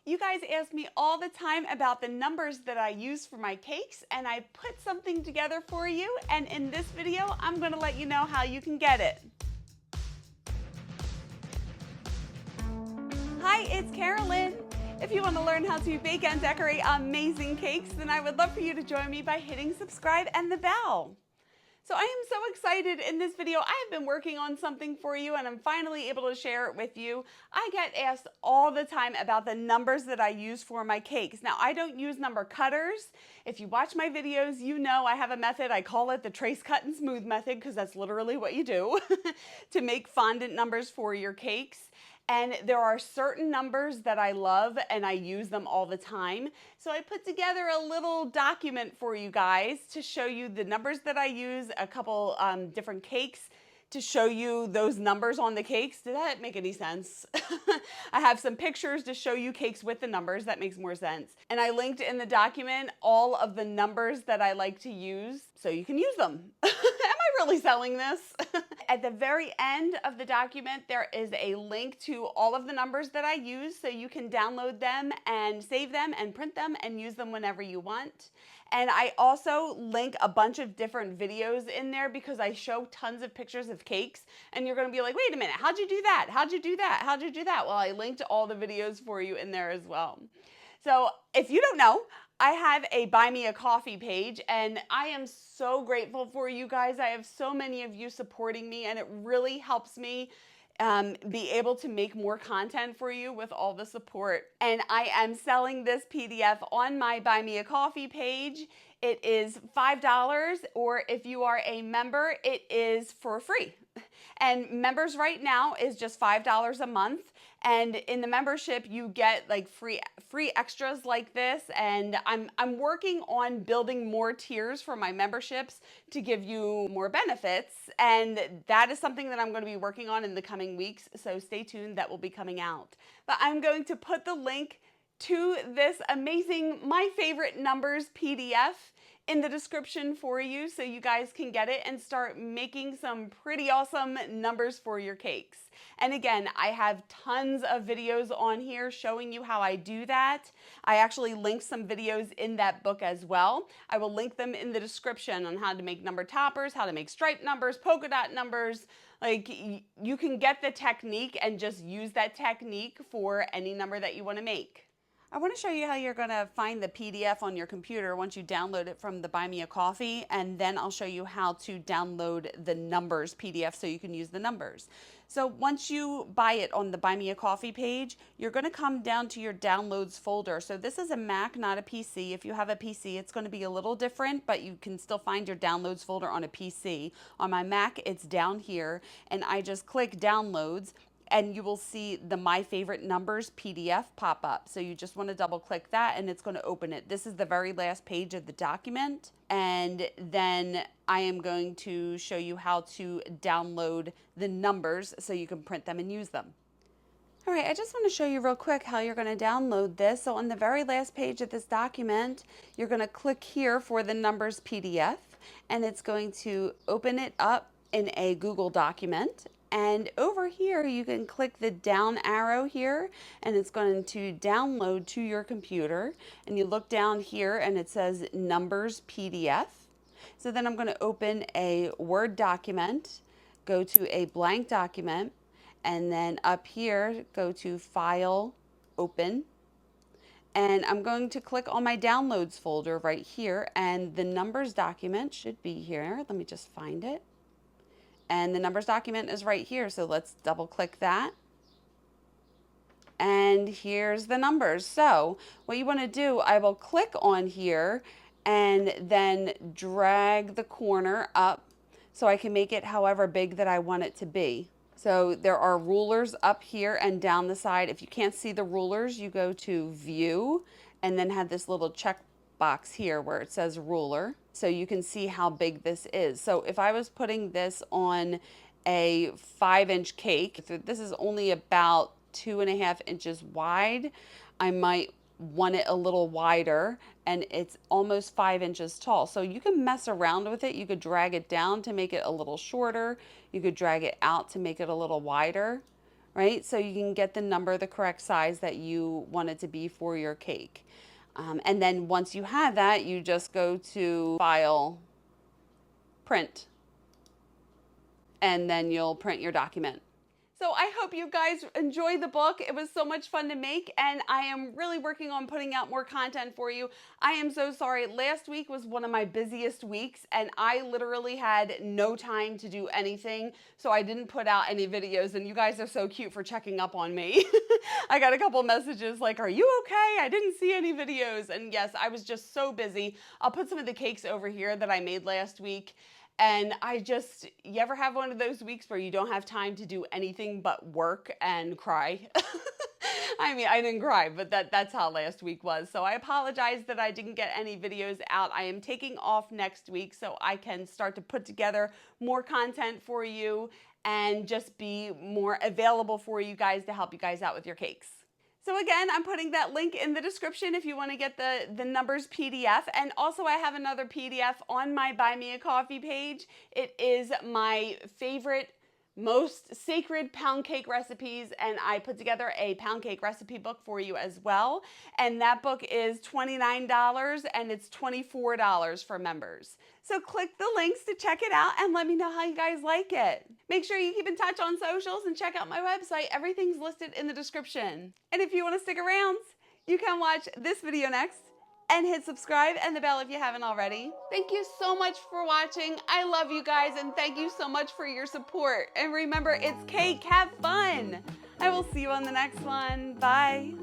You guys ask me all the time about the numbers that I use for my cakes, and I put something together for you, and in this video, I'm gonna let you know how you can get it. Hi, it's Karolyn. If you want to learn how to bake and decorate amazing cakes, then I would love for you to join me by hitting subscribe and the bell. So I am so excited in this video. I have been working on something for you and I'm finally able to share it with you. I get asked all the time about the numbers that I use for my cakes. Now, I don't use number cutters. If you watch my videos, you know I have a method. I call it the trace, cut, and smooth method because that's literally what you do to make fondant numbers for your cakes. And there are certain numbers that I love and I use them all the time. So I put together a little document for you guys to show you the numbers that I use, a couple different cakes to show you those numbers on the cakes. Did that make any sense? I have some pictures to show you cakes with the numbers. That makes more sense. And I linked in the document all of the numbers that I like to use so you can use them. Am I really selling this? At the very end of the document, there is a link to all of the numbers that I use so you can download them and save them and print them and use them whenever you want. And I also link a bunch of different videos in there because I show tons of pictures of cakes and you're gonna be like, wait a minute, how'd you do that? How'd you do that? How'd you do that? Well, I linked all the videos for you in there as well. So if you don't know, I have a Buy Me a Coffee page and I am so grateful for you guys. I have so many of you supporting me and it really helps me be able to make more content for you with all the support. And I am selling this PDF on my Buy Me a Coffee page. It is $5, or if you are a member, it is for free. And members right now is just $5 a month. And in the membership, you get like free extras like this. And I'm working on building more tiers for my memberships to give you more benefits. And that is something that I'm going to be working on in the coming weeks. So stay tuned, that will be coming out. But I'm going to put the link to this amazing My Favorite Numbers PDF in the description for you so you guys can get it and start making some pretty awesome numbers for your cakes. And again, I have tons of videos on here showing you how I do that. I actually linked some videos in that book as well. I will link them in the description on how to make number toppers, how to make striped numbers, polka dot numbers. Like, you can get the technique and just use that technique for any number that you want to make. I want to show you how you're going to find the PDF on your computer once you download it from the Buy Me a Coffee, and then I'll show you how to download the numbers PDF so you can use the numbers. So once you buy it on the Buy Me a Coffee page, you're going to come down to your downloads folder. So this is a Mac, not a PC. If you have a PC, it's going to be a little different, but you can still find your downloads folder on a PC. On my Mac, it's down here, and I just click downloads, and you will see the My Favorite Numbers PDF pop up. So you just want to double click that and it's going to open it. This is the very last page of the document. And then I am going to show you how to download the numbers so you can print them and use them. All right, I just want to show you real quick how you're going to download this. So on the very last page of this document, you're going to click here for the numbers PDF, and it's going to open it up in a Google document. And over here, you can click the down arrow here, and it's going to download to your computer. And you look down here, and it says Numbers PDF. So then I'm going to open a Word document, go to a blank document, and then up here, go to File, Open. And I'm going to click on my Downloads folder right here, and the Numbers document should be here. Let me just find it. And the numbers document is right here, so let's double click that. And here's the numbers. So what you want to do, I will click on here and then drag the corner up so I can make it however big that I want it to be. So there are rulers up here and down the side. If you can't see the rulers, you go to View and then have this little check box here where it says ruler, so you can see how big this is. So if I was putting this on a 5-inch cake, if this is only about 2.5 inches wide, I might want it a little wider, and it's almost 5 inches tall. So you can mess around with it. You could drag it down to make it a little shorter. You could drag it out to make it a little wider. right? So you can get the number, the correct size that you want it to be for your cake. And then once you have that, you just go to File, Print, and then you'll print your document. So I hope you guys enjoy the book. It was so much fun to make, and I am really working on putting out more content for you. I am so sorry. Last week was one of my busiest weeks, and I literally had no time to do anything, so I didn't put out any videos, and you guys are so cute for checking up on me. I got a couple messages like, are you okay? I didn't see any videos, and yes, I was just so busy. I'll put some of the cakes over here that I made last week. And you ever have one of those weeks where you don't have time to do anything but work and cry? I mean, I didn't cry, but that's how last week was. So I apologize that I didn't get any videos out. I am taking off next week so I can start to put together more content for you and just be more available for you guys to help you guys out with your cakes. So again, I'm putting that link in the description if you want to get the numbers PDF. And also I have another PDF on my Buy Me a Coffee page. It is my favorite, most sacred pound cake recipes, and I put together a pound cake recipe book for you as well. And that book is $29 and it's $24 for members. So click the links to check it out and let me know how you guys like it. Make sure you keep in touch on socials and check out my website. Everything's listed in the description. And if you want to stick around, you can watch this video next and hit subscribe and the bell if you haven't already. Thank you so much for watching. I love you guys and thank you so much for your support. And remember, it's cake, have fun. I will see you on the next one. Bye.